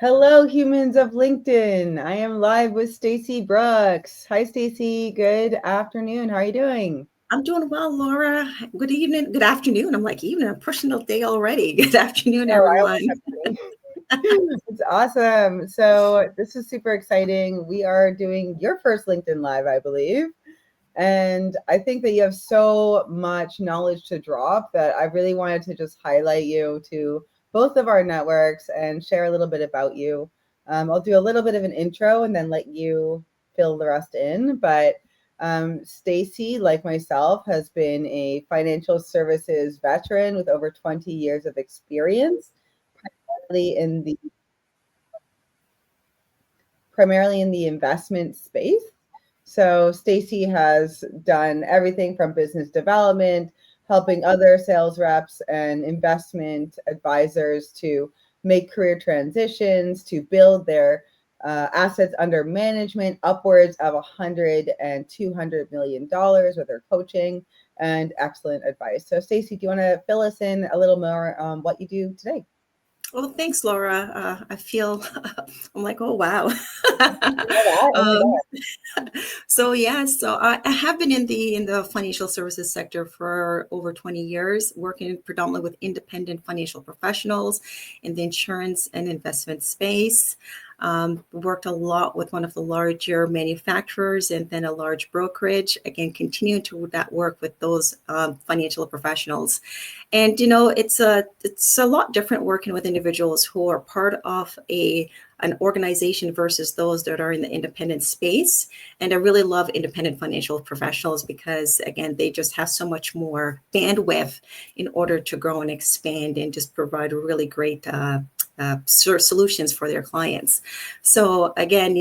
Hello, humans of LinkedIn. I am live with Stacy Brooks. Hi, Stacy. Good afternoon. How are you doing? I'm doing well, Laura. Good evening, good afternoon. I'm like evening, I'm pushing the day already. Good afternoon, Oh, I almost everyone. have to. It's awesome. So, this is super exciting. We are doing your first LinkedIn Live, I believe. And I think that you have so much knowledge to drop that I really wanted to just highlight you to both of our networks and share a little bit about you. I'll do a little bit of an intro and then let you fill the rest in. But Stacy, like myself, has been a financial services veteran with over 20 years of experience, primarily in the primarily in the investment space. So Stacy has done everything from business development, helping other sales reps and investment advisors to make career transitions, to build their assets under management upwards of 100 and $200 million with her coaching and excellent advice. So Stacy, do you want to fill us in a little more on what you do today? Well, thanks, Laura. I feel I'm like, oh wow. Oh my um, God. so I have been in the financial services sector for over 20 years, working predominantly with independent financial professionals in the insurance and investment space. Worked a lot with one of the larger manufacturers and then a large brokerage. Again, continuing to that work with those financial professionals. And it's a lot different working with individuals who are part of a an organization versus those that are in the independent space. And I really love independent financial professionals because again, they just have so much more bandwidth in order to grow and expand and just provide really great solutions for their clients. So again,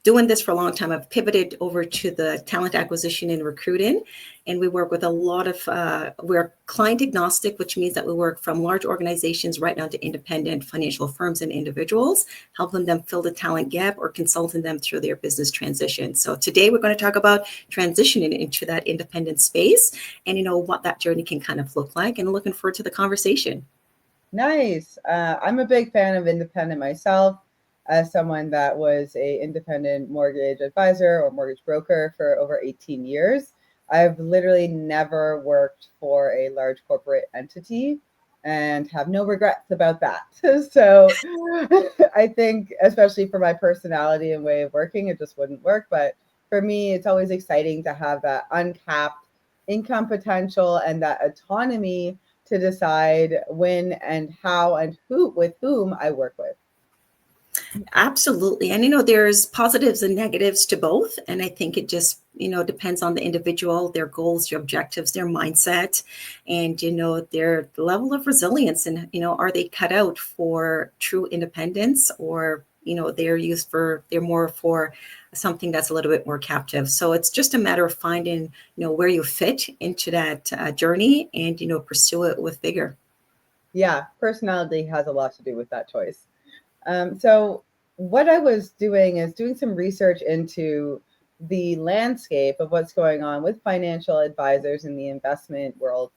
doing this for a long time, I've pivoted over to the talent acquisition and recruiting, and we work with a lot of. We're client agnostic, which means that we work from large organizations right now to independent financial firms and individuals, helping them fill the talent gap or consulting them through their business transition. So today we're going to talk about transitioning into that independent space, and what that journey can kind of look like. And looking forward to the conversation. Nice. I'm a big fan of independent myself, as someone that was a independent mortgage advisor or mortgage broker for over 18 years. I've literally never worked for a large corporate entity and have no regrets about that. So I think, especially for my personality and way of working, it just wouldn't work. But for me, it's always exciting to have that uncapped income potential and that autonomy to decide when and how and who with whom I work with. Absolutely. And there's positives and negatives to both. And I think it just, depends on the individual, their goals, their objectives, their mindset, and, their level of resilience. And, are they cut out for true independence or, they're more for something that's a little bit more captive. So it's just a matter of finding, where you fit into that journey and, pursue it with vigor. Yeah, personality has a lot to do with that choice. So, what I was doing is doing some research into the landscape of what's going on with financial advisors in the investment world.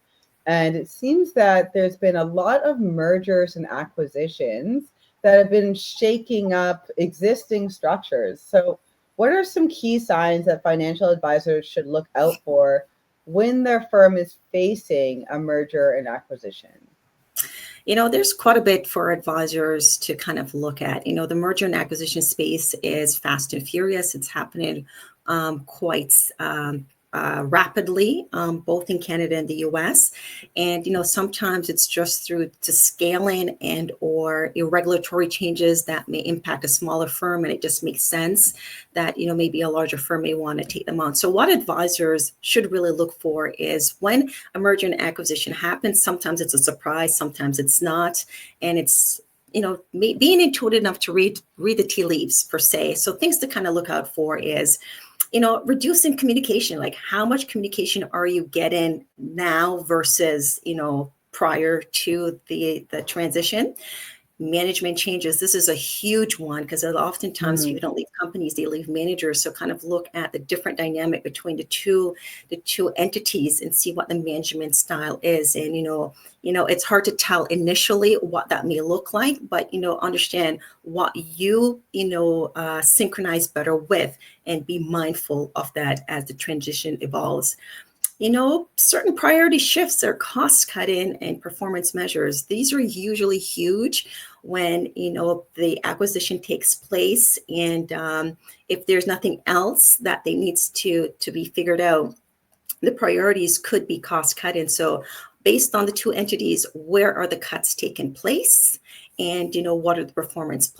And it seems that there's been a lot of mergers and acquisitions that have been shaking up existing structures. So, what are some key signs that financial advisors should look out for when their firm is facing a merger and acquisition? There's quite a bit for advisors to kind of look at. The merger and acquisition space is fast and furious. It's happening quite rapidly, both in Canada and the US. And, sometimes it's just through to scaling and or regulatory changes that may impact a smaller firm. And it just makes sense that, maybe a larger firm may want to take them on. So what advisors should really look for is when a merger and acquisition happens, sometimes it's a surprise, sometimes it's not. And it's being intuitive enough to read the tea leaves per se. So things to kind of look out for is reducing communication. Like, how much communication are you getting now versus, prior to the transition? management changes. This is a huge one because oftentimes Mhm. people don't leave companies, they leave managers. So kind of look at the different dynamic between the two entities and see what the management style is. And it's hard to tell initially what that may look like, but understand what synchronize better with, and be mindful of that as the transition evolves. Certain priority shifts or cost cutting and performance measures. These are usually huge when, the acquisition takes place. And if there's nothing else that they needs to be figured out, the priorities could be cost cutting. So based on the two entities, where are the cuts taking place? And what are the performance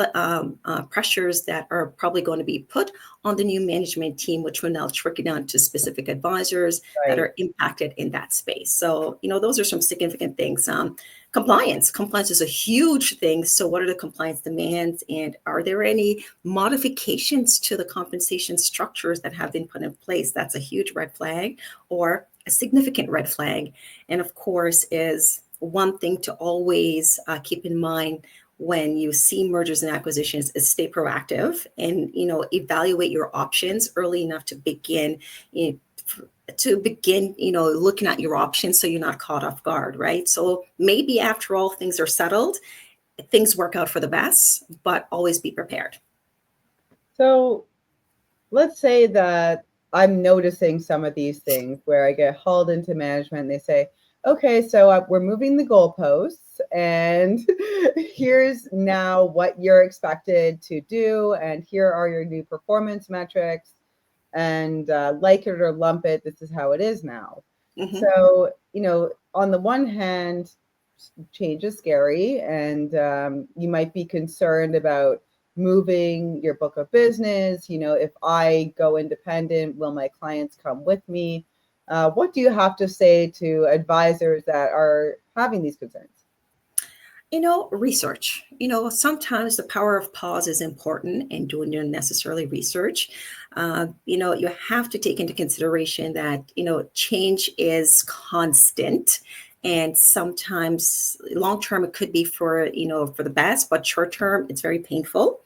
pressures that are probably going to be put on the new management team, which will now trickle down to specific advisors that Right. are impacted in that space. So those are some significant things. Compliance is a huge thing. So what are the compliance demands, and are there any modifications to the compensation structures that have been put in place? That's a huge red flag, or a significant red flag. And of course, is one thing to always keep in mind when you see mergers and acquisitions is stay proactive and evaluate your options early enough to begin you know, looking at your options so you're not caught off guard, right? So maybe after all things are settled, things work out for the best, but always be prepared. So let's say that I'm noticing some of these things where I get hauled into management and they say, okay, so we're moving the goalposts, and here's now what you're expected to do, and here are your new performance metrics, and like it or lump it, this is how it is now. Mm-hmm. So, on the one hand, change is scary, and you might be concerned about moving your book of business. If I go independent, will my clients come with me? What do you have to say to advisors that are having these concerns? Research. Sometimes the power of pause is important in doing your necessarily research. You have to take into consideration that, change is constant. And sometimes long term it could be for the best, but short term it's very painful.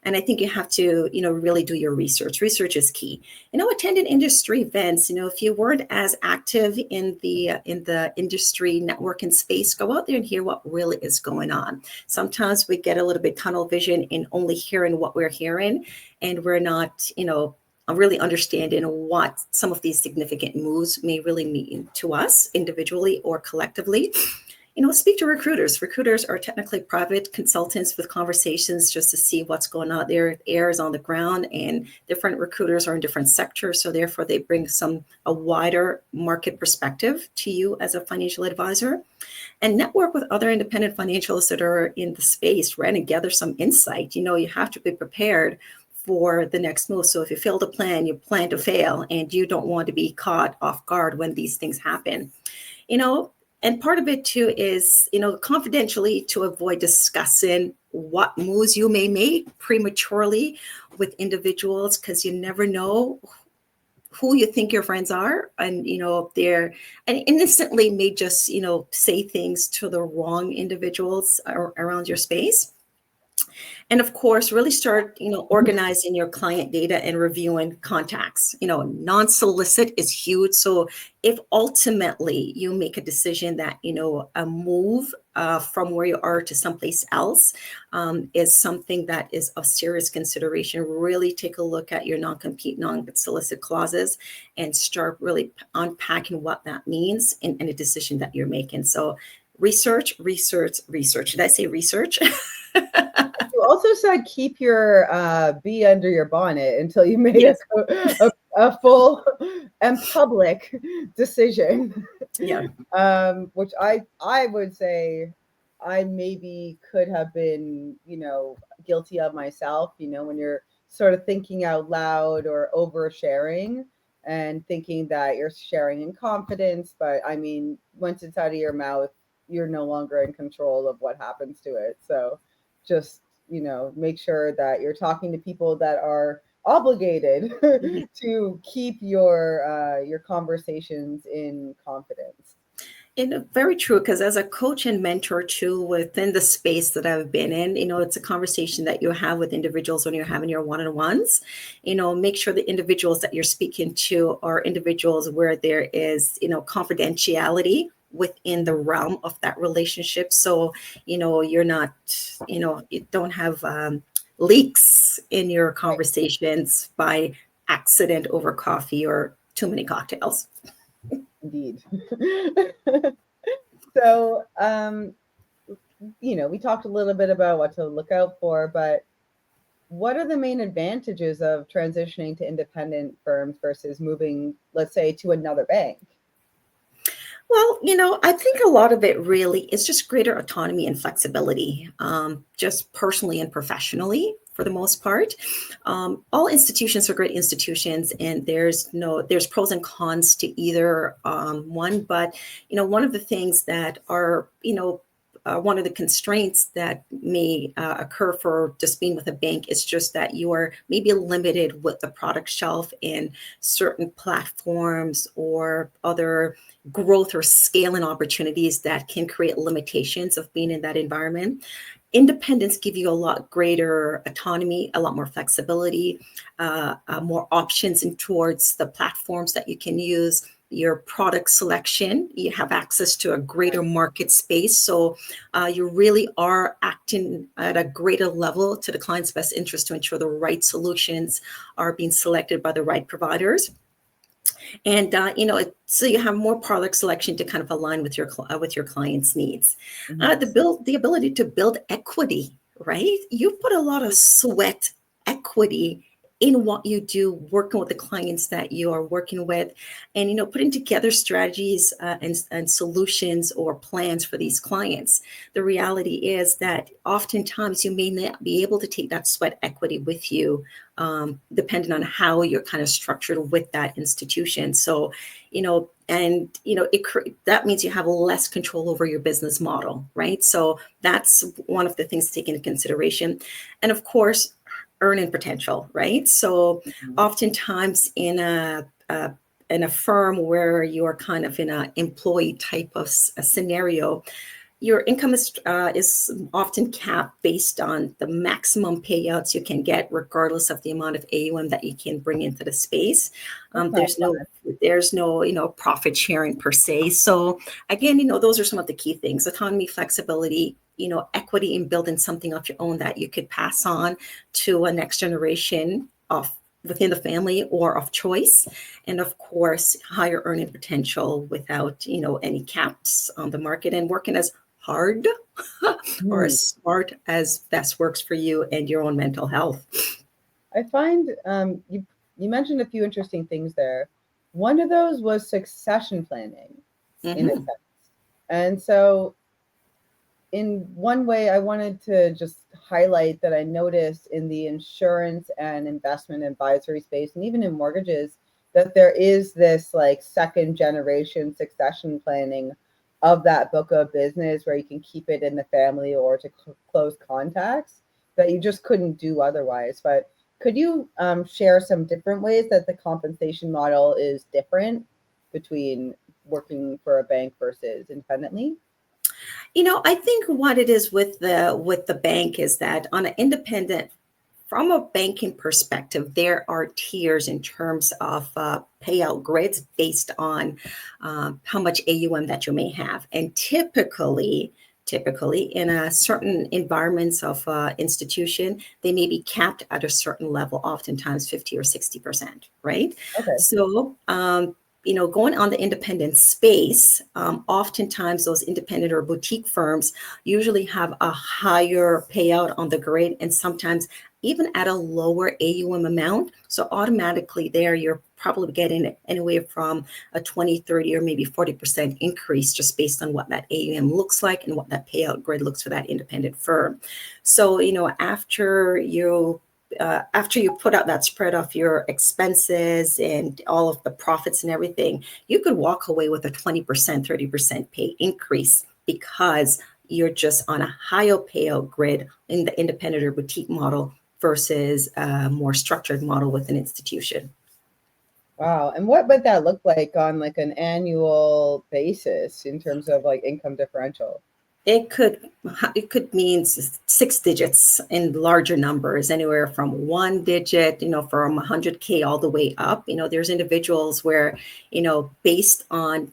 And I think you have to, really do your research. Research is key. Attending industry events. If you weren't as active in the industry network and space, go out there and hear what really is going on. Sometimes we get a little bit tunnel vision in only hearing what we're hearing, and we're not, really understanding what some of these significant moves may really mean to us individually or collectively. Speak to recruiters. Recruiters are technically private consultants with conversations just to see what's going on there. Air is on the ground, and different recruiters are in different sectors. So therefore they bring a wider market perspective to you as a financial advisor, and network with other independent financials that are in the space, right? And gather some insight. You have to be prepared for the next move. So if you fail to plan, you plan to fail, and you don't want to be caught off guard when these things happen. you know and part of it too is confidentially, to avoid discussing what moves you may make prematurely with individuals, because you never know who you think your friends are, and if they're and innocently may just say things to the wrong individuals around your space. And of course, really start, organizing your client data and reviewing contacts. Non-solicit is huge. So if ultimately you make a decision that, a move from where you are to someplace else is something that is of serious consideration, really take a look at your non-compete, non-solicit clauses and start really unpacking what that means in any decision that you're making. So research, research, research. Did I say research? You also said keep your bee under your bonnet until you made Yes. a full and public decision. Yeah. Which I would say I maybe could have been, guilty of myself, when you're sort of thinking out loud or oversharing and thinking that you're sharing in confidence. But I mean, once it's out of your mouth, you're no longer in control of what happens to it. So just, make sure that you're talking to people that are obligated Mhm. to keep your conversations in confidence. And very true, because as a coach and mentor too, within the space that I've been in, it's a conversation that you have with individuals when you're having your one-on-ones. Make sure the individuals that you're speaking to are individuals where there is, confidentiality within the realm of that relationship. So, you're not, you don't have leaks in your Right. conversations by accident over coffee or too many cocktails. Indeed. So, we talked a little bit about what to look out for, but what are the main advantages of transitioning to independent firms versus moving, let's say, to another bank? Well, I think a lot of it really is just greater autonomy and flexibility, just personally and professionally for the most part. All institutions are great institutions, and there's pros and cons to either one. But one of the things that are one of the constraints that may occur for just being with a bank is just that you are maybe limited with the product shelf in certain platforms or other growth or scaling opportunities that can create limitations of being in that environment. Independence give you a lot greater autonomy, a lot more flexibility, more options in towards the platforms that you can use, your product selection. You have access to a greater market space. So you really are acting at a greater level to the client's best interest to ensure the right solutions are being selected by the right providers. And so you have more product selection to kind of align with your client's needs. Mhm. The ability to build equity, right? You put a lot of sweat equity in what you do, working with the clients that you are working with, and putting together strategies and solutions or plans for these clients. The reality is that oftentimes you may not be able to take that sweat equity with you, depending on how you're kind of structured with that institution. So, that means you have less control over your business model, right? So that's one of the things to take into consideration. And of course, earning potential, right? So Mhm. oftentimes in a firm where you're kind of in an employee type of a scenario, your income is often capped based on the maximum payouts you can get, regardless of the amount of AUM that you can bring into the space. That's not There's no profit sharing per se. So again, those are some of the key things: autonomy, flexibility, equity in building something of your own that you could pass on to a next generation of within the family or of choice, and of course higher earning potential without any caps on the market, and working as hard or Mhm. as smart as best works for you and your own mental health. I find you mentioned a few interesting things there. One of those was succession planning, in a Hmm. sense. And so, in one way, I wanted to just highlight that I noticed in the insurance and investment advisory space, and even in mortgages, that there is this like second generation succession planning of that book of business where you can keep it in the family or to close contacts that you just couldn't do otherwise. But could you share some different ways that the compensation model is different between working for a bank versus independently? I think what it is with the bank is that on an independent, from a banking perspective, there are tiers in terms of payout grids based on how much AUM that you may have, and typically in a certain environments of institution, they may be capped at a certain level, oftentimes 50 or 60%, right? Okay. So going on the independent space, oftentimes those independent or boutique firms usually have a higher payout on the grid, and sometimes even at a lower AUM amount. So automatically there, you're probably getting anywhere from a 20, 30, or maybe 40% increase just based on what that AUM looks like and what that payout grid looks for that independent firm. So, after you put out that spread of your expenses and all of the profits and everything, you could walk away with a 20%, 30% pay increase because you're just on a higher payout grid in the independent or boutique model versus a more structured model with an institution. Wow. And what would that look like on like an annual basis in terms of like income differential? It could it could mean six digits in larger numbers, anywhere from one digit, from 100K all the way up. There's individuals where, based on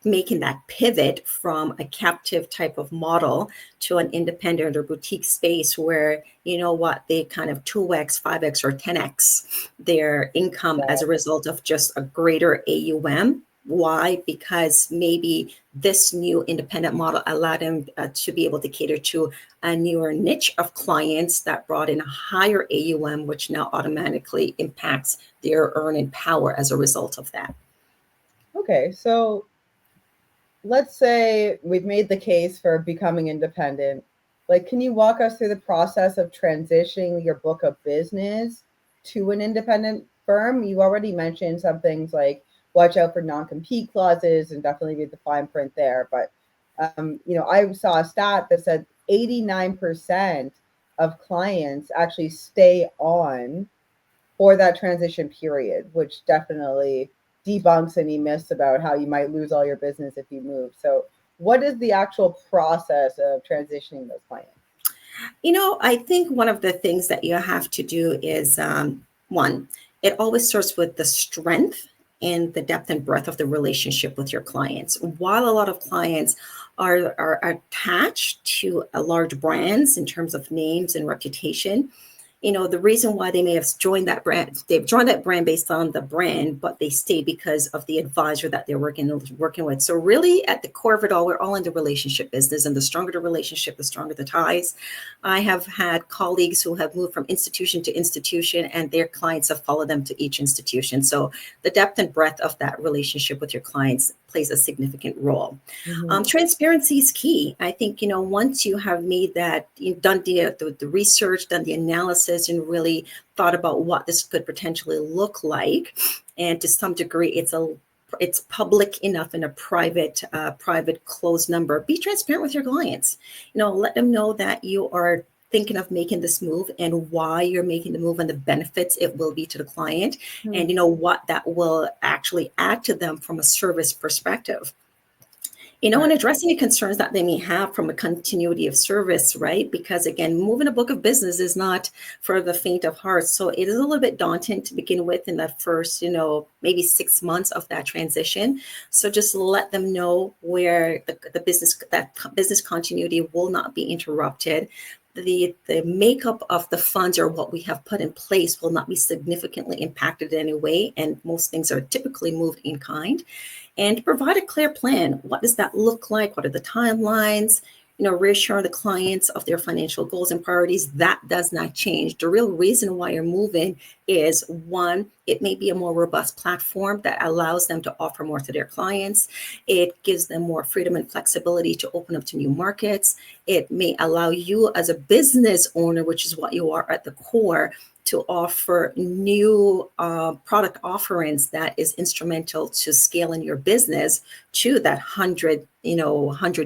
making that pivot from a captive type of model to an independent or boutique space where, they kind of 2x, 5x, or 10x their income as a result of just a greater AUM. Why? Because maybe this new independent model allowed him to be able to cater to a newer niche of clients that brought in a higher AUM, which now automatically impacts their earning power as a result of that. Okay. So let's say we've made the case for becoming independent. Like, can you walk us through the process of transitioning your book of business to an independent firm? You already mentioned some things like watch out for non-compete clauses and definitely read the fine print there. But I saw a stat that said 89% of clients actually stay on for that transition period, which definitely debunks any myths about how you might lose all your business if you move. So, what is the actual process of transitioning those clients? I think one of the things that you have to do is one, it always starts with the strength and the depth and breadth of the relationship with your clients. While a lot of clients are attached to a large brands in terms of names and reputation, the reason why they may have joined that brand, they've joined that brand based on the brand, but they stay because of the advisor that they're working with. So really at the core of it all, we're all in the relationship business, and the stronger the relationship, the stronger the ties. I have had colleagues who have moved from institution to institution, and their clients have followed them to each institution. So the depth and breadth of that relationship with your clients plays a significant role. Mm-hmm. Transparency is key. I think, once you have made that, you've done the research, done the analysis, and really thought about what this could potentially look like, and to some degree, it's public enough in a private closed number. Be transparent with your clients. Let them know that you are thinking of making this move and why you're making the move and the benefits it will be to the client, and what that will actually add to them from a service perspective. Right. And address any concerns that they may have from a continuity of service, right? Because again, moving a book of business is not for the faint of heart. So it is a little bit daunting to begin with in that first, maybe 6 months of that transition. So just let them know where that business continuity will not be interrupted. The makeup of the funds or what we have put in place will not be significantly impacted in any way. And most things are typically moved in kind, and provide a clear plan. What does that look like? What are the timelines? Reassure the clients of their financial goals and priorities. That does not change. The real reason why you're moving is, one, it may be a more robust platform that allows them to offer more to their clients. It gives them more freedom and flexibility to open up to new markets. It may allow you as a business owner, which is what you are at the core, to offer new product offerings that is instrumental to scaling your business to that 100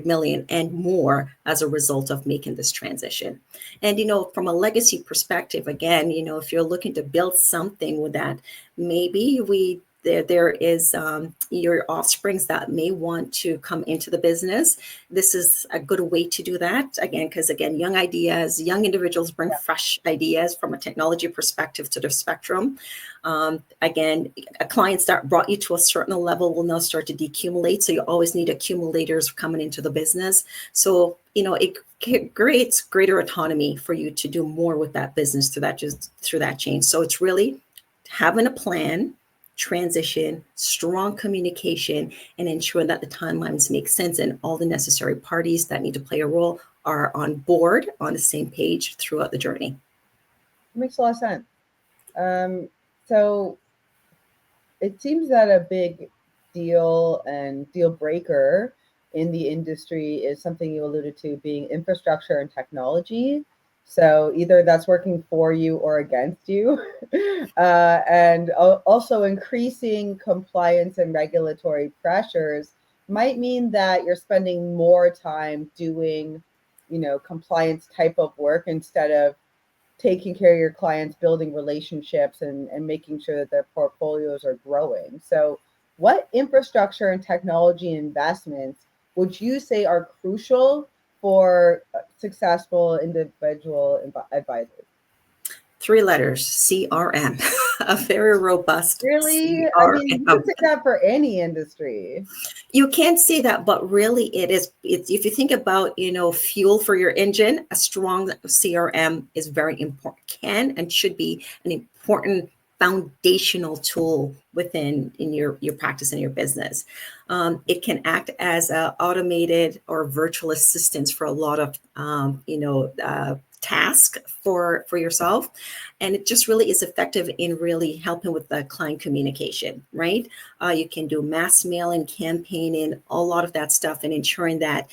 million and more as a result of making this transition. And from a legacy perspective, again, if you're looking to build something with that, maybe there is your offsprings that may want to come into the business. This is a good way to do that, again, because again, young individuals bring fresh ideas from a technology perspective to the spectrum. Again, clients that brought you to a certain level will now start to decumulate, so you always need accumulators coming into the business. So it creates greater autonomy for you to do more with that business through that change. So it's really having a plan, transition, strong communication, and ensuring that the timelines make sense and all the necessary parties that need to play a role are on board, on the same page throughout the journey. It makes a lot of sense. So it seems that a big deal and deal breaker in the industry is something you alluded to being infrastructure and technology. So either that's working for you or against you. And also increasing compliance and regulatory pressures might mean that you're spending more time doing, compliance type of work instead of taking care of your clients, building relationships, and making sure that their portfolios are growing. So, what infrastructure and technology investments would you say are crucial for successful individual advisors? Three letters, CRM, a very robust Really? I mean, you could CRM. say that for any industry. You can't say that, but really it's if you think about, fuel for your engine, a strong CRM is very important, can and should be an important foundational tool within in your practice and your business. It can act as a automated or virtual assistance for a lot of task for yourself, and it just really is effective in really helping with the client communication, right? You can do mass mailing, campaigning, a lot of that stuff, and ensuring that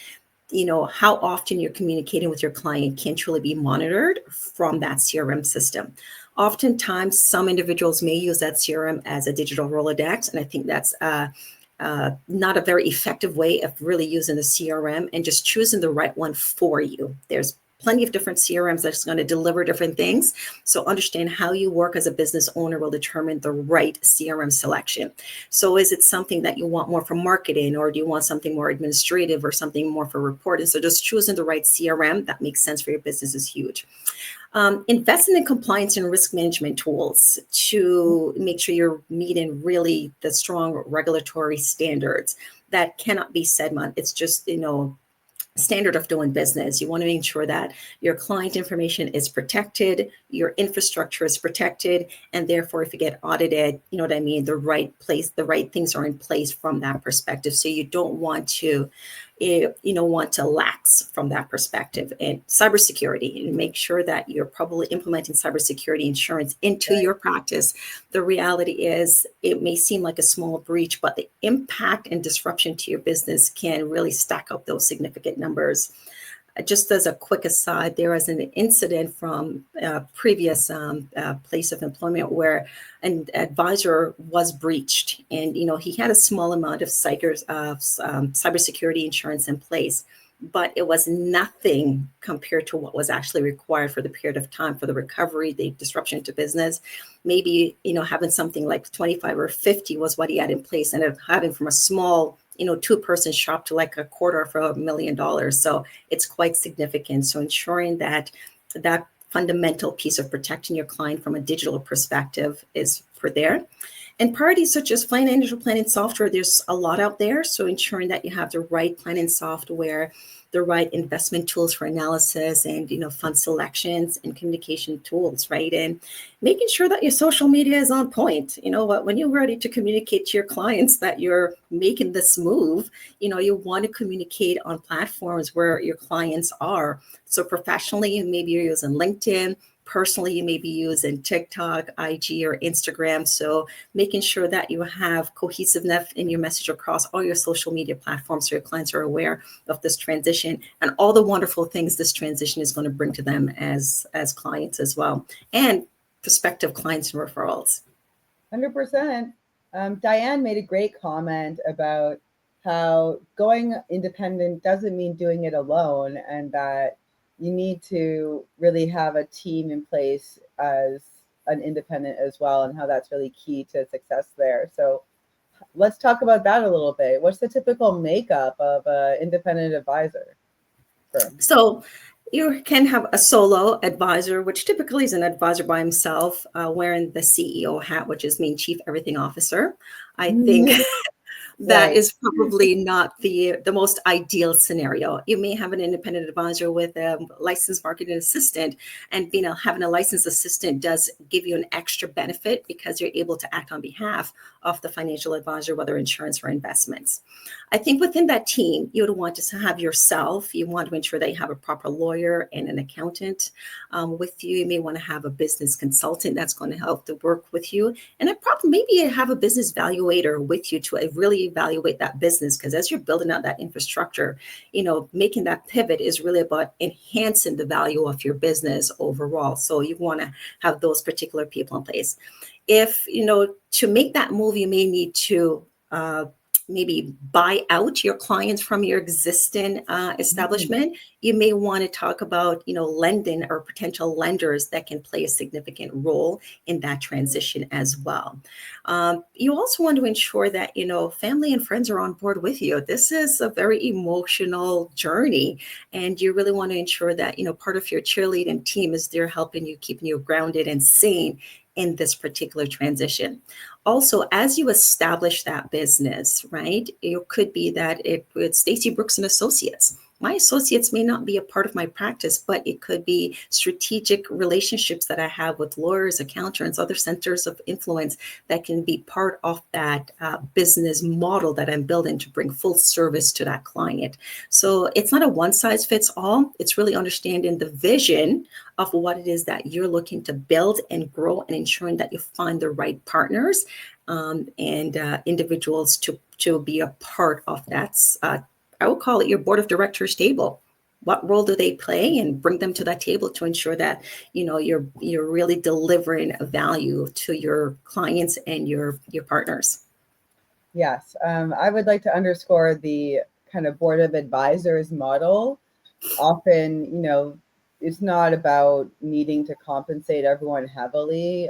how often you're communicating with your client can truly be monitored from that CRM system. Oftentimes, some individuals may use that CRM as a digital Rolodex, and I think that's not a very effective way of really using the CRM and just choosing the right one for you. There's plenty of different CRMs that's going to deliver different things. So understand how you work as a business owner will determine the right CRM selection. So is it something that you want more for marketing, or do you want something more administrative or something more for reporting? So just choosing the right CRM that makes sense for your business is huge. Investing in compliance and risk management tools to make sure you're meeting really the strong regulatory standards that cannot be said, it's just, standard of doing business. You want to make sure that your client information is protected, your infrastructure is protected, and therefore, if you get audited, you know what I mean, the right place, the right things are in place from that perspective. So you don't want to, want to lax from that perspective. And cybersecurity, and make sure that you're probably implementing cybersecurity insurance into your practice. The reality is, it may seem like a small breach, but the impact and disruption to your business can really stack up those significant numbers. Just as a quick aside, there was an incident from a previous place of employment where an advisor was breached, and he had a small amount of cybersecurity insurance in place, but it was nothing compared to what was actually required for the period of time for the recovery, the disruption to business. Maybe having something like 25 or 50 was what he had in place, and having from a small two-person shop to like $250,000. So it's quite significant. So ensuring that that fundamental piece of protecting your client from a digital perspective is for there. And parties such as financial planning software, there's a lot out there. So ensuring that you have the right planning software, the right investment tools for analysis, and fund selections and communication tools, right? And making sure that your social media is on point. When you're ready to communicate to your clients that you're making this move, you want to communicate on platforms where your clients are. So professionally, maybe you're using LinkedIn. Personally, you may be using TikTok, IG, or Instagram. So making sure that you have cohesiveness in your message across all your social media platforms so your clients are aware of this transition and all the wonderful things this transition is going to bring to them as clients as well, and prospective clients and referrals. 100%. Diane made a great comment about how going independent doesn't mean doing it alone, and that you need to really have a team in place as an independent as well, and how that's really key to success there. So let's talk about that a little bit. What's the typical makeup of an independent advisor firm? So you can have a solo advisor, which typically is an advisor by himself, wearing the CEO hat, which is mean Chief Everything Officer. I think that Right. is probably not the most ideal scenario. You may have an independent advisor with a licensed marketing assistant, and having a licensed assistant does give you an extra benefit because you're able to act on behalf of the financial advisor, whether insurance or investments. I think within that team, you would want to have yourself. You want to ensure that you have a proper lawyer and an accountant with you. You may want to have a business consultant that's going to help to work with you, and maybe have a business valuator with you to really evaluate that business, because as you're building out that infrastructure, making that pivot is really about enhancing the value of your business overall. So you want to have those particular people in place. If to make that move, you may need to maybe buy out your clients from your existing establishment, you may want to talk about, lending or potential lenders that can play a significant role in that transition as well. You also want to ensure that, family and friends are on board with you. This is a very emotional journey, and you really want to ensure that, part of your cheerleading team is there helping you, keeping you grounded and sane in this particular transition. Also, as you establish that business, right, it could be that it's Stacy Brooks and Associates. My associates may not be a part of my practice, but it could be strategic relationships that I have with lawyers, accountants, other centers of influence that can be part of that business model that I'm building to bring full service to that client. So it's not a one size fits all. It's really understanding the vision of what it is that you're looking to build and grow, and ensuring that you find the right partners and individuals to be a part of that. I would call it your board of directors table. What role do they play, and bring them to that table to ensure that you're really delivering value to your clients and your partners. Yes, I would like to underscore the kind of board of advisors model. Often, it's not about needing to compensate everyone heavily.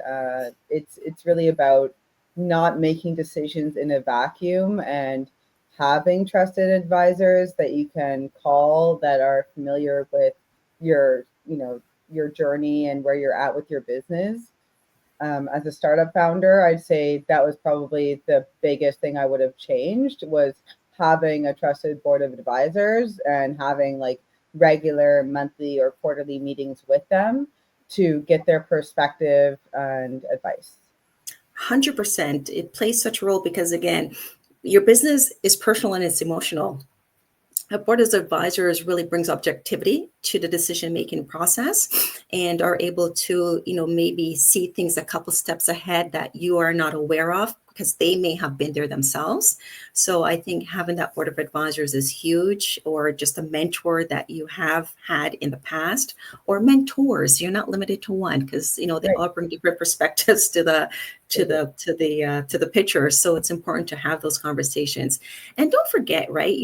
It's really about not making decisions in a vacuum, and having trusted advisors that you can call that are familiar with your journey and where you're at with your business. As a startup founder, I'd say that was probably the biggest thing I would have changed, was having a trusted board of advisors and having like regular monthly or quarterly meetings with them to get their perspective and advice. 100%. It plays such a role because, again, your business is personal and it's emotional. A board of advisors really brings objectivity to the decision-making process, and are able to, maybe see things a couple steps ahead that you are not aware of, because they may have been there themselves. So I think having that board of advisors is huge, or just a mentor that you have had in the past, or mentors. You're not limited to one, because they Right. all bring different perspectives to the picture. So it's important to have those conversations. And don't forget, right?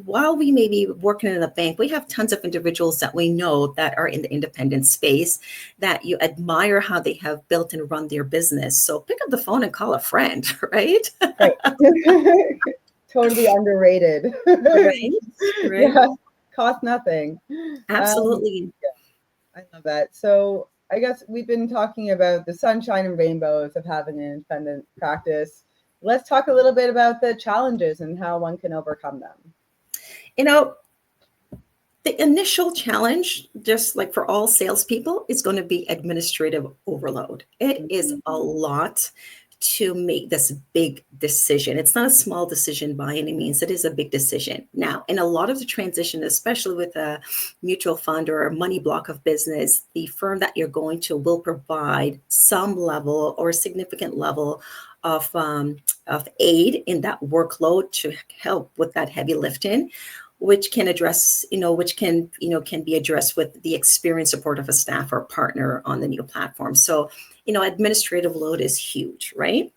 While we may be working in a bank, we have tons of individuals that we know that are in the independent space that you admire how they have built and run their business. So pick up the phone and call a friend, right? Right. Totally underrated. Right, right. Yeah, cost nothing. Um, Absolutely. I love that. So I guess we've been talking about the sunshine and rainbows of having an independent practice. Let's talk a little bit about the challenges and how one can overcome them. You know, the initial challenge, just like for all salespeople, is going to be administrative overload. It is a lot to make this big decision. It's not a small decision by any means. It is a big decision. Now, in a lot of the transition, especially with a mutual fund or a money block of business, the firm that you're going to will provide some level or significant level of aid in that workload to help with that heavy lifting, which can address, can be addressed with the experience support of a staff or partner on the new platform. So, administrative load is huge, right?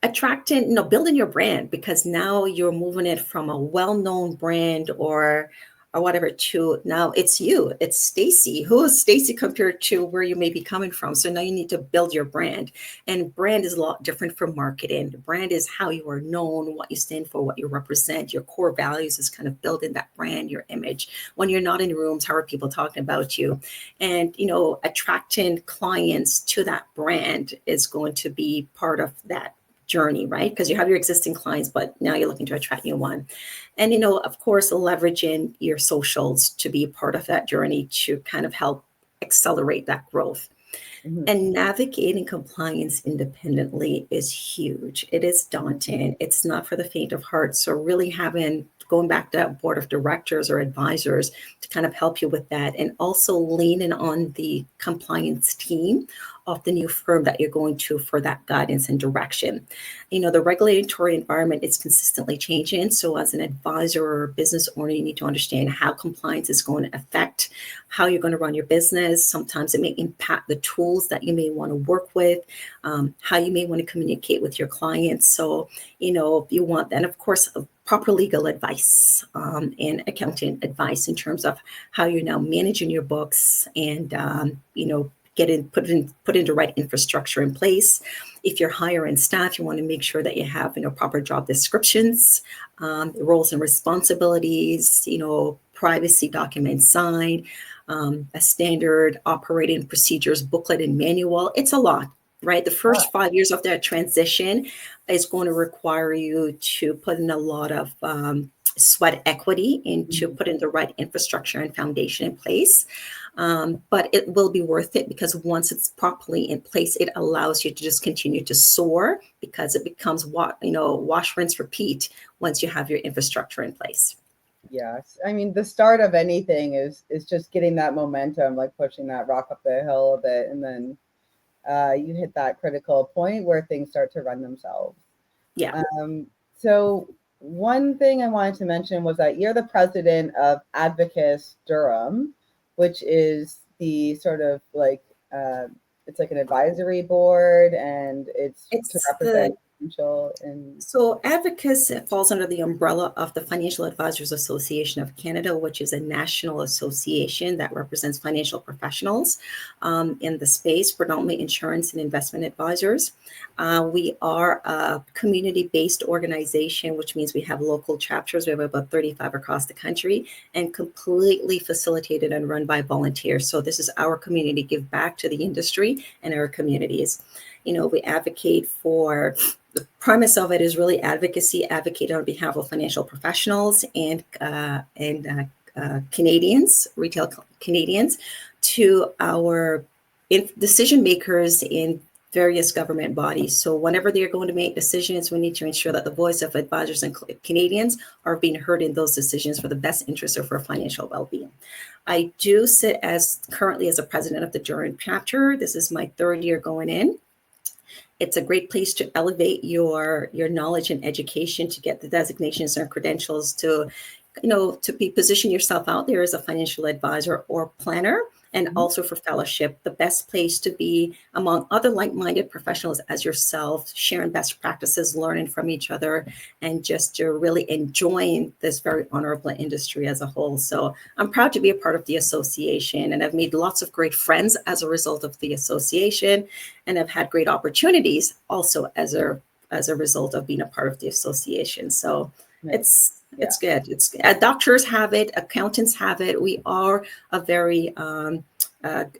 Attracting, building your brand, because now you're moving it from a well-known brand or whatever to now it's you, it's Stacy. Who is Stacy compared to where you may be coming from? So now you need to build your brand, and brand is a lot different from marketing. The brand is how you are known, what you stand for, what you represent. Your core values is kind of building that brand, your image. When you're not in rooms, how are people talking about you? And attracting clients to that brand is going to be part of that journey, right? Because you have your existing clients, but now you're looking to attract new one. And, of course, leveraging your socials to be part of that journey to kind of help accelerate that growth. Mhm. And navigating compliance independently is huge. It is daunting. It's not for the faint of heart. So really going back to that board of directors or advisors to kind of help you with that, and also leaning on the compliance team of the new firm that you're going to for that guidance and direction. The regulatory environment is consistently changing. So as an advisor or business owner, you need to understand how compliance is going to affect how you're going to run your business. Sometimes it may impact the tools that you may want to work with, how you may want to communicate with your clients. So, if you want, and of course, proper legal advice and accounting advice in terms of how you're now managing your books and, put in the right infrastructure in place. If you're hiring staff, you want to make sure that you have, proper job descriptions, roles and responsibilities, privacy documents signed, a standard operating procedures booklet and manual. It's a lot, right? The first 5 years of that transition is going to require you to put in a lot of sweat equity into putting the right infrastructure and foundation in place. But it will be worth it because once it's properly in place, it allows you to just continue to soar because it becomes wash, rinse, repeat once you have your infrastructure in place. Yes. I mean, the start of anything is just getting that momentum, like pushing that rock up the hill a bit, and then you hit that critical point where things start to run themselves. Yeah. So one thing I wanted to mention was that you're the president of Advocates Durham, which is the sort of like it's like an advisory board, and it's to It's represent financial and So Advocates falls under the umbrella of the Financial Advisors Association of Canada, which is a national association that represents financial professionals in the space, predominantly insurance and investment advisors. We are a community-based organization, which means we have local chapters. We have about 35 across the country and completely facilitated and run by volunteers. So this is our community give back to the industry and our communities. We advocate for the premise of it is really advocate on behalf of financial professionals and Canadians, retail Canadians, to our decision makers in various government bodies. So whenever they're going to make decisions, we need to ensure that the voice of advisors and Canadians are being heard in those decisions for the best interest of our financial well-being. I do sit currently as a president of the Durham chapter. This is my third year going in. It's a great place to elevate your knowledge and education, to get the designations and credentials, to be position yourself out there as a financial advisor or planner, and also for fellowship. The best place to be among other like-minded professionals as yourself, sharing best practices, learning from each other, and just really enjoying this very honorable industry as a whole. So I'm proud to be a part of the association, and I've made lots of great friends as a result of the association, and I've had great opportunities also as a result of being a part of the association. So it's good. It's doctors have it, accountants have it. We are a very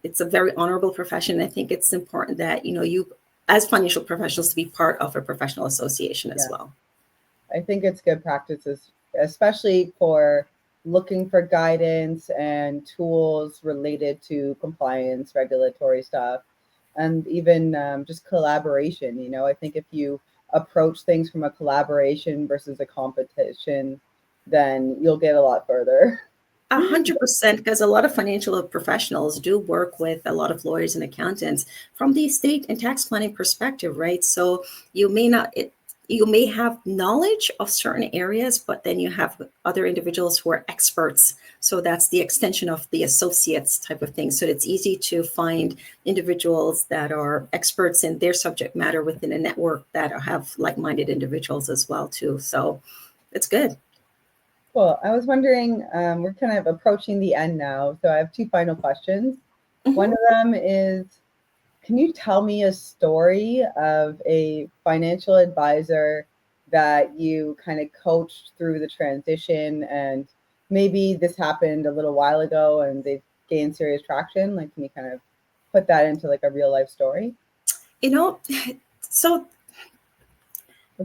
it's a very honorable profession. I think it's important that you as financial professionals to be part of a professional association as well. I think it's good practices, especially for looking for guidance and tools related to compliance, regulatory stuff, and even just collaboration. I think if you approach things from a collaboration versus a competition, then you'll get a lot further. 100%, because a lot of financial professionals do work with a lot of lawyers and accountants from the estate and tax planning perspective, right? So you may have knowledge of certain areas, but then you have other individuals who are experts. So that's the extension of the associates type of thing. So it's easy to find individuals that are experts in their subject matter within a network that have like-minded individuals as well too. So it's good. Well, I was wondering, we're kind of approaching the end now, so I have two final questions. One of them is, can you tell me a story of a financial advisor that you kind of coached through the transition, and maybe this happened a little while ago and they've gained serious traction? Like, can you kind of put that into like a real life story? So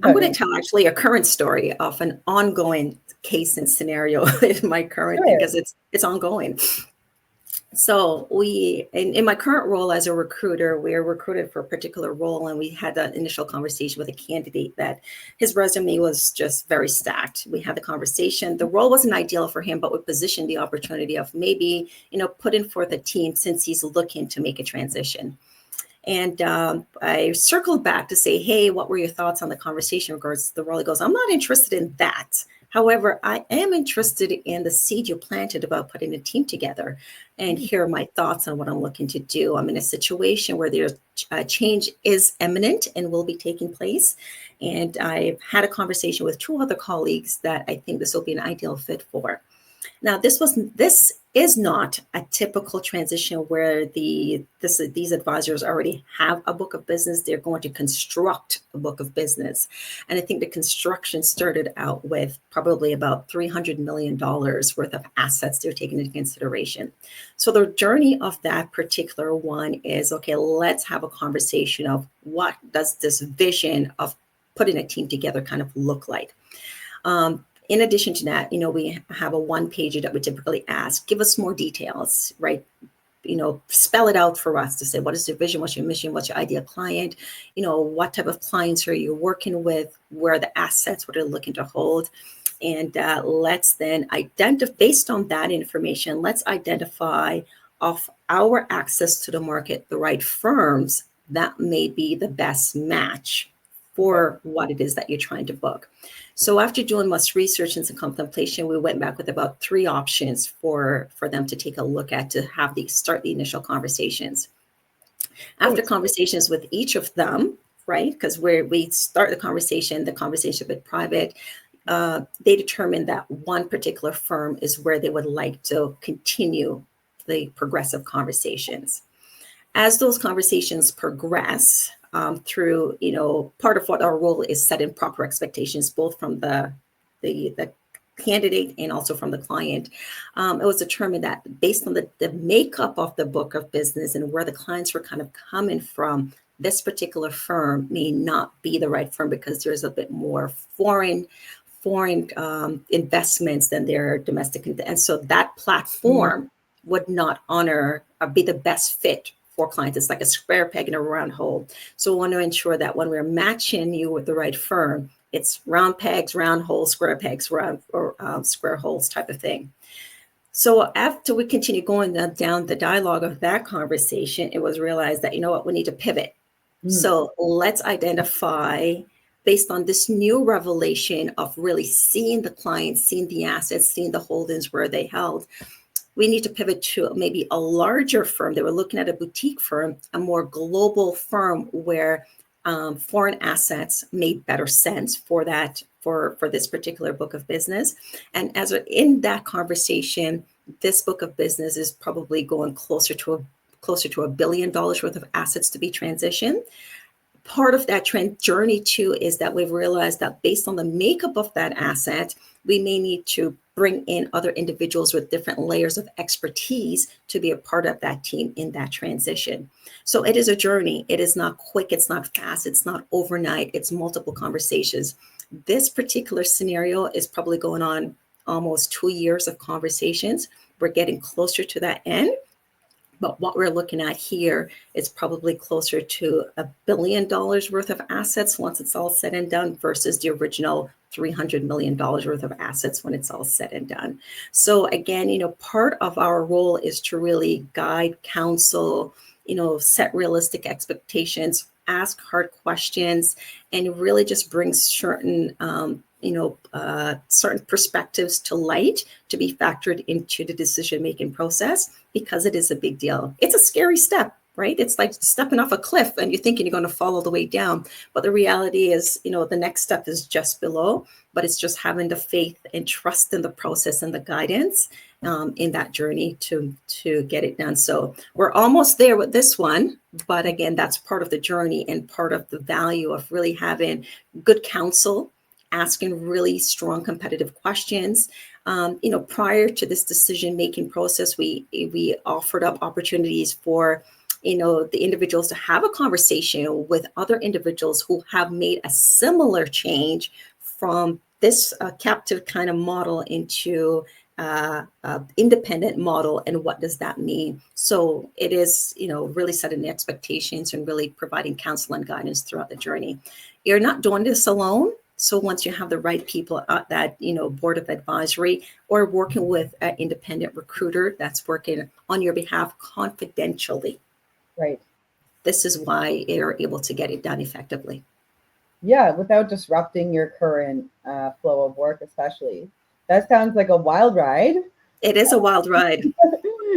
I'm going to tell actually a current story of an ongoing case and scenario in my current thing, because it's ongoing. So in my current role as a recruiter, we are recruited for a particular role, and we had that initial conversation with a candidate that his resume was just very stacked. We had the conversation. The role wasn't ideal for him, but we positioned the opportunity of maybe, putting forth a team since he's looking to make a transition. And I circled back to say, hey, what were your thoughts on the conversation in regards to the role? He goes, I'm not interested in that. However, I am interested in the seed you planted about putting a team together, and here are my thoughts on what I'm looking to do. I'm in a situation where there's change is imminent and will be taking place. And I've had a conversation with two other colleagues that I think this will be an ideal fit for. Now, this is not a typical transition where these advisors already have a book of business. They're going to construct a book of business, and I think the construction started out with probably about $300 million worth of assets they're taking into consideration. So the journey of that particular one is, okay, let's have a conversation of what does this vision of putting a team together kind of look like. In addition to that, we have a one pager that we typically ask, give us more details, right? Spell it out for us to say, what is your vision? What's your mission? What's your ideal client? What type of clients are you working with? Where are the assets? What are they looking to hold? And let's then identify, based on that information, let's identify of our access to the market, the right firms that may be the best match for what it is that you're trying to book. So after doing much research and some contemplation, we went back with about 3 options for them to take a look at to start the initial conversations. After conversations with each of them, right, because we start the conversation a bit private, they determined that one particular firm is where they would like to continue the progressive conversations. As those conversations progress, through, part of what our role is setting proper expectations, both from the candidate and also from the client. It was determined that based on the makeup of the book of business and where the clients were kind of coming from, this particular firm may not be the right firm because there's a bit more foreign investments than their domestic. And so that platform would not be the best fit for clients. It's like a square peg in a round hole. So we want to ensure that when we're matching you with the right firm, it's round pegs, round holes, square pegs, square holes type of thing. So after we continue going down the dialogue of that conversation, it was realized that, we need to pivot. So let's identify, based on this new revelation of really seeing the clients, seeing the assets, seeing the holdings where they held, we need to pivot to maybe a larger firm. They were looking at a boutique firm, a more global firm where foreign assets made better sense for this particular book of business. And in that conversation, this book of business is probably going closer to $1 billion worth of assets to be transitioned. Part of that journey too is that we've realized that based on the makeup of that asset, we may need to bring in other individuals with different layers of expertise to be a part of that team in that transition. So it is a journey. It is not quick. It's not fast. It's not overnight. It's multiple conversations. This particular scenario is probably going on almost 2 years of conversations. We're getting closer to that end. But what we're looking at here is probably closer to $1 billion worth of assets once it's all said and done versus the original $300 million worth of assets when it's all said and done. So again, part of our role is to really guide, counsel, set realistic expectations, ask hard questions, and really just bring certain certain perspectives to light to be factored into the decision-making process, because it is a big deal. It's a scary step, right? It's like stepping off a cliff and you're thinking you're going to fall all the way down. But the reality is, the next step is just below, but it's just having the faith and trust in the process and the guidance in that journey to get it done. So we're almost there with this one. But again, that's part of the journey and part of the value of really having good counsel, asking really strong competitive questions. Prior to this decision-making process, we offered up opportunities for, the individuals to have a conversation with other individuals who have made a similar change from this captive kind of model into independent model, and what does that mean? So it is, really setting the expectations and really providing counsel and guidance throughout the journey. You're not doing this alone. So once you have the right people at that, board of advisory, or working with an independent recruiter that's working on your behalf confidentially, Right. this is why you're able to get it done effectively. Yeah, without disrupting your current flow of work, especially. That sounds like a wild ride. It is a wild ride.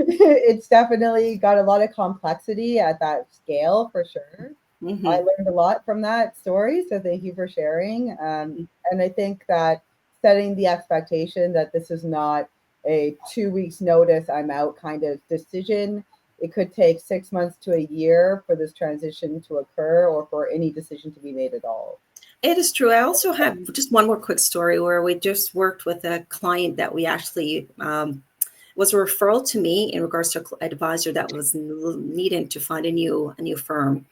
It's definitely got a lot of complexity at that scale for sure. I Hmm. learned a lot from that story, so thank you for sharing. And I think that setting the expectation that this is not a 2 weeks notice, I'm out kind of decision. It could take 6 months to a year for this transition to occur or for any decision to be made at all. It is true. I also have just one more quick story where we just worked with a client that we actually was a referral to me in regards to an advisor that was needing to find a new firm.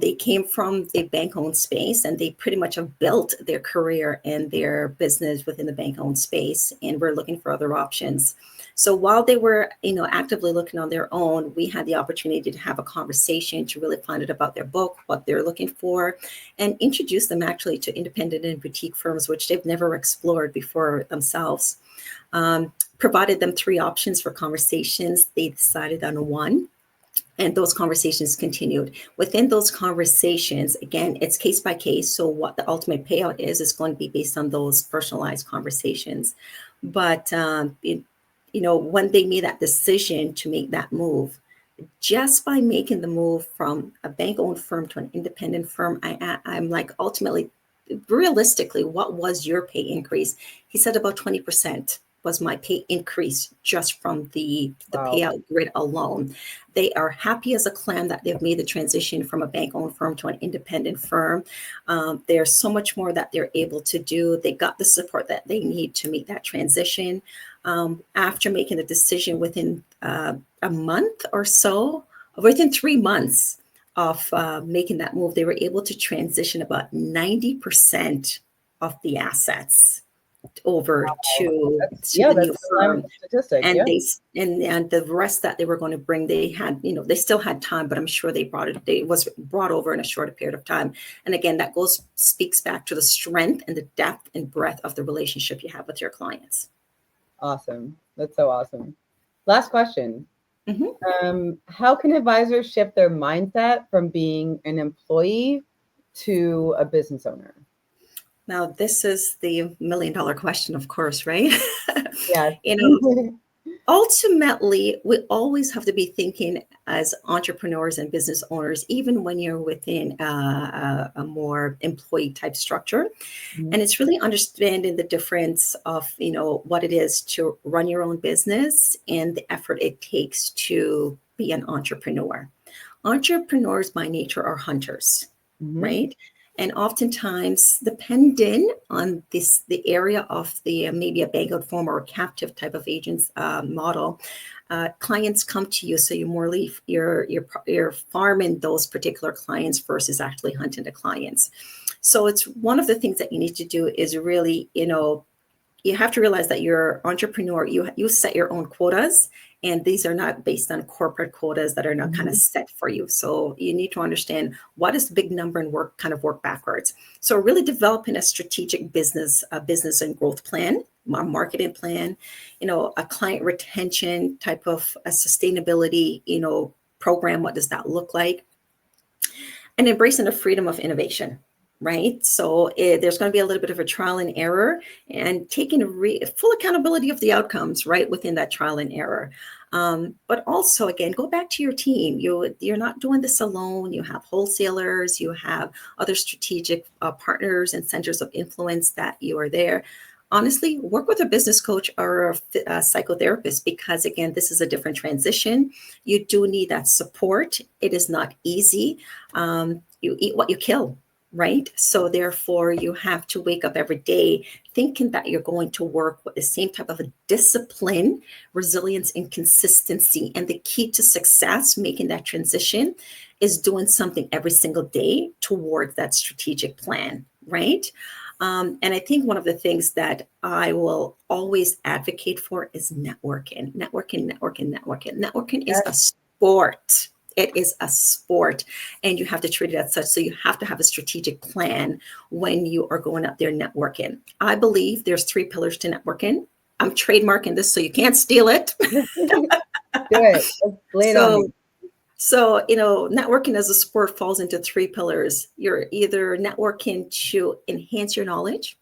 They came from the bank-owned space, and they pretty much have built their career and their business within the bank-owned space, and we're looking for other options. So while they were, actively looking on their own, we had the opportunity to have a conversation to really find out about their book, what they're looking for, and introduce them actually to independent and boutique firms, which they've never explored before themselves. Provided them three options for conversations. They decided on one, and those conversations continued. Within those conversations, again, it's case by case. So what the ultimate payout is going to be based on those personalized conversations. But when they made that decision to make that move, just by making the move from a bank-owned firm to an independent firm, I'm like, ultimately, realistically, what was your pay increase? He said about 20% was my pay increase just from the Wow. payout grid alone. They are happy as a clam that they've made the transition from a bank-owned firm to an independent firm. There's so much more that they're able to do. They got the support that they need to make that transition. After making the decision within a month or so, within 3 months of making that move, they were able to transition about 90% of the assets over to Yeah, the that's new an firm. alarming statistic. And Yeah. and the rest that they were going to bring, they had, they still had time, but I'm sure they was brought over in a shorter period of time. And again, that speaks back to the strength and the depth and breadth of the relationship you have with your clients. Awesome. That's so awesome. Last question. Mhm. How can advisors shift their mindset from being an employee to a business owner? Now, this is the million-dollar question, of course, right? Yes. you know, Ultimately, we always have to be thinking as entrepreneurs and business owners, even when you're within a more employee type structure. Mhm. And it's really understanding the difference of, what it is to run your own business and the effort it takes to be an entrepreneur. Entrepreneurs by nature are hunters, Mhm. right? And oftentimes, depending on the area of the maybe a bank form or a captive type of agents model, clients come to you. So you're more you're farming those particular clients versus actually hunting the clients. So it's one of the things that you need to do is really, you have to realize that you're entrepreneur. You set your own quotas, and these are not based on corporate quotas that are not kind of Mhm. set for you. So you need to understand what is the big number and work backwards. So really developing a strategic business and growth plan, a marketing plan, a client retention type of a sustainability, program. What does that look like? And embracing the freedom of innovation, right? So there's going to be a little bit of a trial and error, and taking full accountability of the outcomes right within that trial and error. But also, again, go back to your team. You're not doing this alone. You have wholesalers, you have other strategic partners and centers of influence that you are there. Honestly, work with a business coach or a psychotherapist, because again, this is a different transition. You do need that support. It is not easy. You eat what you kill, right? So therefore, you have to wake up every day thinking that you're going to work with the same type of a discipline, resilience, and consistency. And the key to success, making that transition, is doing something every single day towards that strategic plan, right? And I think one of the things that I will always advocate for is networking. Networking is a sport. It is a sport, and you have to treat it as such. So you have to have a strategic plan when you are going out there networking. I believe there's three pillars to networking. I'm trademarking this so you can't steal it. Do it. Let's lay it on So me. So, networking as a sport falls into three pillars. You're either networking to enhance your knowledge,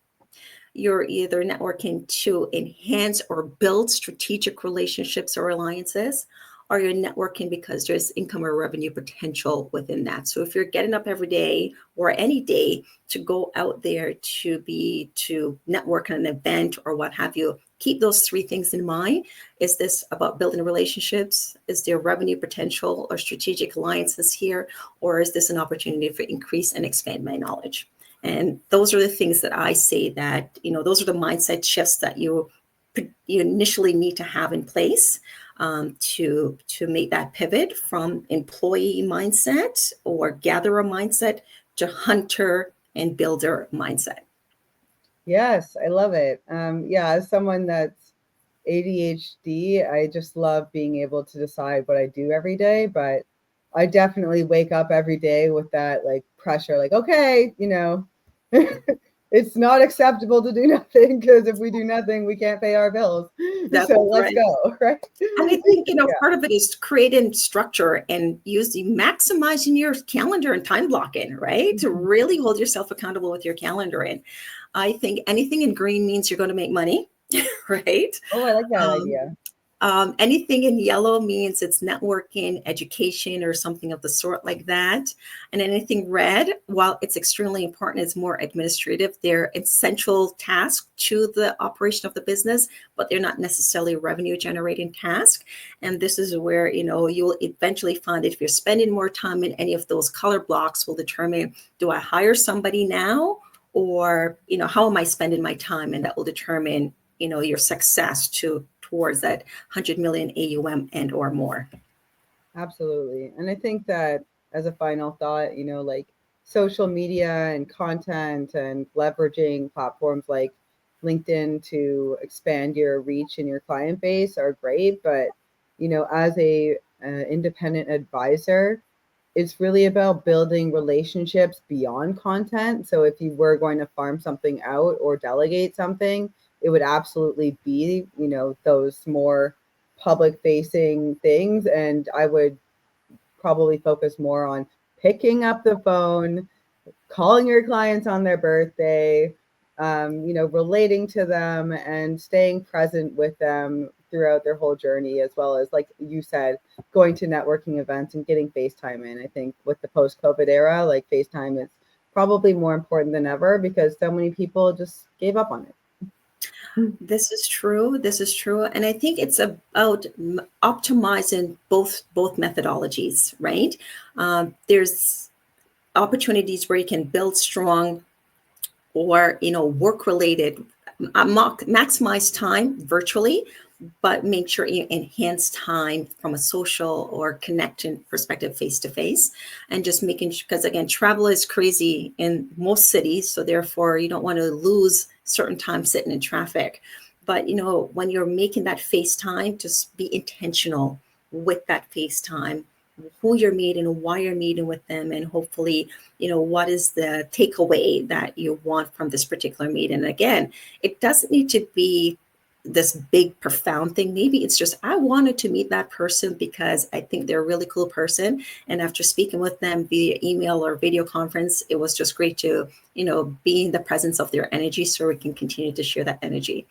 you're either networking to enhance or build strategic relationships or alliances, or you're networking because there's income or revenue potential within that. So if you're getting up every day or any day to go out there to network at an event or what have you, keep those three things in mind. Is this about building relationships? Is there revenue potential or strategic alliances here? Or is this an opportunity for increase and expand my knowledge? And those are the things that I say that, those are the mindset shifts that you initially need to have in place to make that pivot from employee mindset or gatherer mindset to hunter and builder mindset. Yes, I love it. Yeah, as someone that's ADHD, I just love being able to decide what I do every day. But I definitely wake up every day with that like pressure, like, okay, it's not acceptable to do nothing because if we do nothing, we can't pay our bills. That's So let's right. go, right? And I think, Yeah. part of it is creating structure and maximizing your calendar and time blocking, right? To really hold yourself accountable with your calendar. And I think anything in green means you're going to make money, right? Oh, I like that Um, idea. Anything in yellow means it's networking, education, or something of the sort like that. And anything red, while it's extremely important, it's more administrative. They're essential tasks to the operation of the business, but they're not necessarily revenue generating tasks. And this is where, you'll eventually find if you're spending more time in any of those color blocks will determine, do I hire somebody now? Or, how am I spending my time? And that will determine, your success towards that 100 million AUM and or more. Absolutely. And I think that as a final thought, like social media and content and leveraging platforms like LinkedIn to expand your reach and your client base are great. But, as a independent advisor, it's really about building relationships beyond content. So if you were going to farm something out or delegate something, it would absolutely be, those more public facing things. And I would probably focus more on picking up the phone, calling your clients on their birthday, relating to them and staying present with them throughout their whole journey, as well as, like you said, going to networking events and getting FaceTime in. I think with the post COVID era, like FaceTime is probably more important than ever because so many people just gave up on it. This is true. This is true. And I think it's about optimizing both methodologies, right? There's opportunities where you can build strong or work related, maximize time virtually, but make sure you enhance time from a social or connection perspective face to face, and just making, because again, travel is crazy in most cities, so therefore you don't want to lose certain time sitting in traffic. But when you're making that FaceTime, just be intentional with that FaceTime, who you're meeting, why you're meeting with them, and hopefully, what is the takeaway that you want from this particular meeting. And again, it doesn't need to be this big, profound thing. Maybe it's just, I wanted to meet that person because I think they're a really cool person. And after speaking with them via email or video conference, it was just great to, be in the presence of their energy so we can continue to share that energy.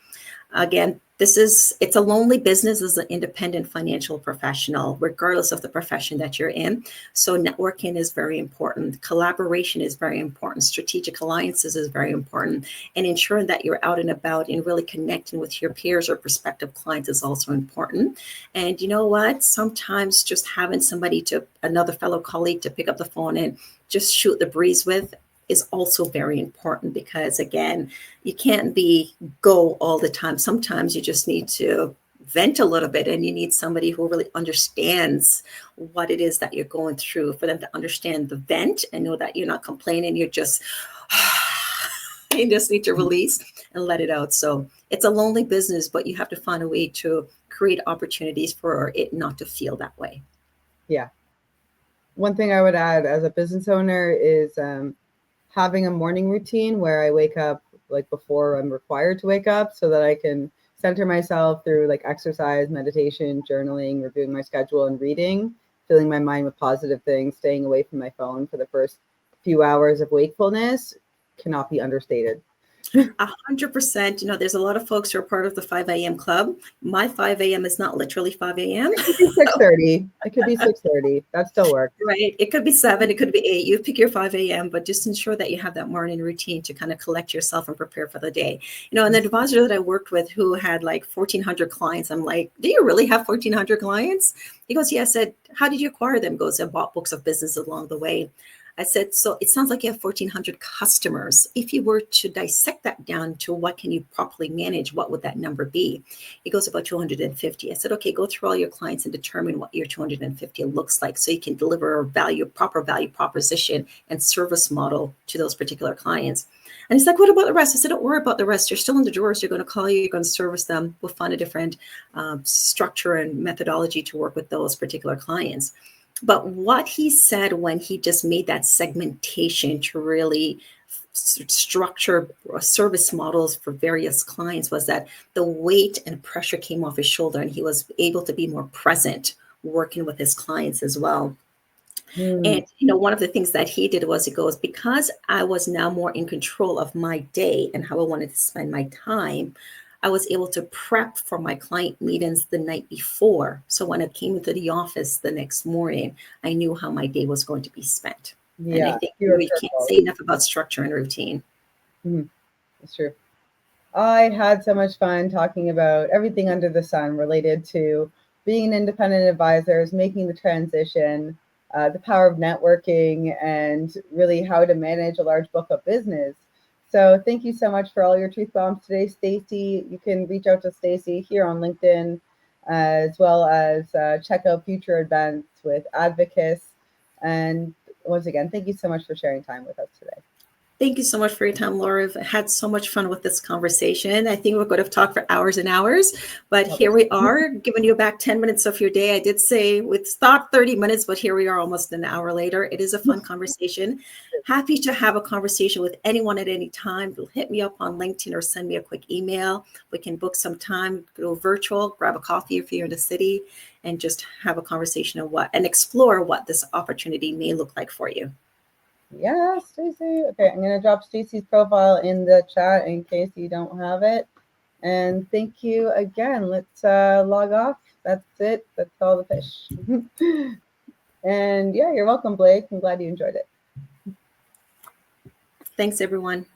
Again, it's a lonely business as an independent financial professional, regardless of the profession that you're in. So networking is very important. Collaboration is very important. Strategic alliances is very important. And ensuring that you're out and about and really connecting with your peers or prospective clients is also important. And you know what? Sometimes just having another fellow colleague to pick up the phone and just shoot the breeze with is also very important, because again, you can't go all the time. Sometimes you just need to vent a little bit, and you need somebody who really understands what it is that you're going through, for them to understand the vent and know that you're not complaining. You're just you just need to release and let it out. So it's a lonely business, but you have to find a way to create opportunities for it not to feel that way. Yeah. One thing I would add as a business owner is having a morning routine where I wake up like before I'm required to wake up so that I can center myself through like exercise, meditation, journaling, reviewing my schedule, and reading. filling my mind with positive things, staying away from my phone for the first few hours of wakefulness cannot be understated. 100%. You know, there's a lot of folks who are part of the 5 a.m. club. My 5 a.m. is not literally 5 a.m. It could be 6:30. It could be 6:30. That still works. Right. It could be 7, it could be 8. You pick your 5 a.m., but just ensure that you have that morning routine to kind of collect yourself and prepare for the day. You know, and the advisor that I worked with who had like 1,400 clients, I'm like, do you really have 1,400 clients? He goes, yeah. I said, how did you acquire them? He goes, I bought books of business along the way. I said, so it sounds like you have 1,400 customers. If you were to dissect that down to what can you properly manage, what would that number be? He goes, about 250. I said, okay, go through all your clients and determine what your 250 looks like so you can deliver a proper value proposition and service model to those particular clients. And he's like, what about the rest? I said, don't worry about the rest. You're still in the drawers. You're going to call you. You're going to service them. We'll find a different structure and methodology to work with those particular clients. But what he said when he just made that segmentation to really structure service models for various clients was that the weight and pressure came off his shoulder and he was able to be more present working with his clients as well. And, you know, one of the things that he did was he goes, because I was now more in control of my day and how I wanted to spend my time, I was able to prep for my client meetings the night before. So when I came into the office the next morning, I knew how my day was going to be spent. And I Yeah, think we can't say enough about structure and routine. That's true. I had so much fun talking about everything under the sun related to being an independent advisor, making the transition, the power of networking, and really how to manage a large book of business. So thank you so much for all your truth bombs today, Stacy. You can reach out to Stacy here on LinkedIn, as well as check out future events with Advocates. And once again, thank you so much for sharing time with us today. Thank you so much for your time, Laura. I've had so much fun with this conversation. I think we're going to talk for hours and hours, but here we are giving you back 10 minutes of your day. I did say we thought 30 minutes, but here we are almost an hour later. It is a fun conversation. Happy to have a conversation with anyone at any time. Hit me up on LinkedIn or send me a quick email. We can book some time, go virtual, grab a coffee if you're in the city, and just have a conversation and explore what this opportunity may look like for you. Yeah, Stacy. Okay, I'm going to drop Stacy's profile in the chat in case you don't have it. And thank you again. Let's log off. That's it. That's all the fish. And yeah, you're welcome, Blake. I'm glad you enjoyed it. Thanks, everyone.